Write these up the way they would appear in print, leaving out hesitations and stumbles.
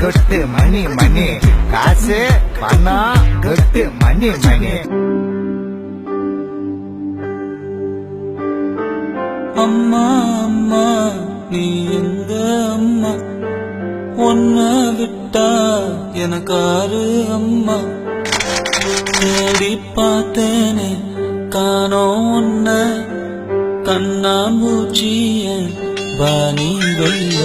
கொட்டு மணி மணி, காசு பணம் கொட்டு மணி மணி. அம்மா அம்மா நீ எங்க அம்மா, ஒன்ன விட்டா எனக்காரு அம்மா. தேடி பார்த்தேனே காணோம் உன்ன, கண்ணாம்பூச்சிய வாணி வெல்ல.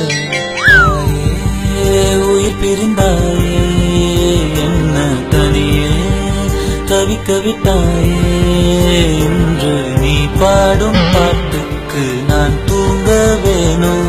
உயிர் பிரிந்தாயே என்ன தனியே தவிக்க விட்டாயே. இன்று நீ பாடும் பாட்டுக்கு நான் தூங்க வேணும்.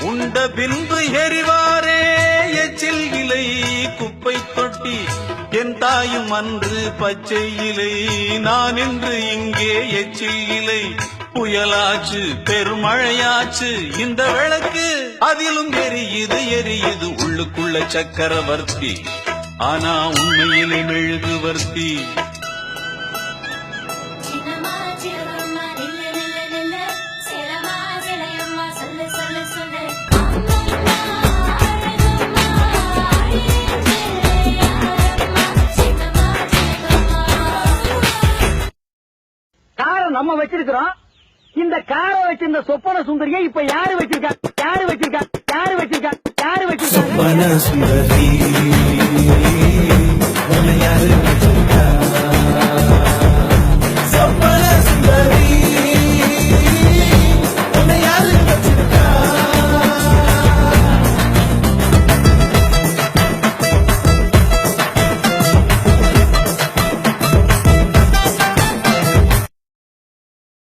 உண்ட பின்பு எரிவாரே எச்சில் இலை குப்பை தொட்டி, என் தாயும் அன்று பச்சை இலை, நான் இன்று இங்கே எச்சில் இலை. புயலாச்சு பெருமழையாச்சு இந்த விளக்கு, அதிலும் எரியுது எரியுது உள்ளுக்குள்ள சக்கரவர்த்தி, ஆனா உண்மையிலே மெழுகுவர்த்தி. நம்ம வச்சிருக்கிறோம். இந்த காரை வச்சிருந்த சொப்பன சுந்தரியை இப்ப யாரு வச்சிருக்கா? யாரு வச்சிருக்கா? யாரு வச்சிருக்கா? யாரு வச்சிருக்கா? சொப்பன சுந்தரி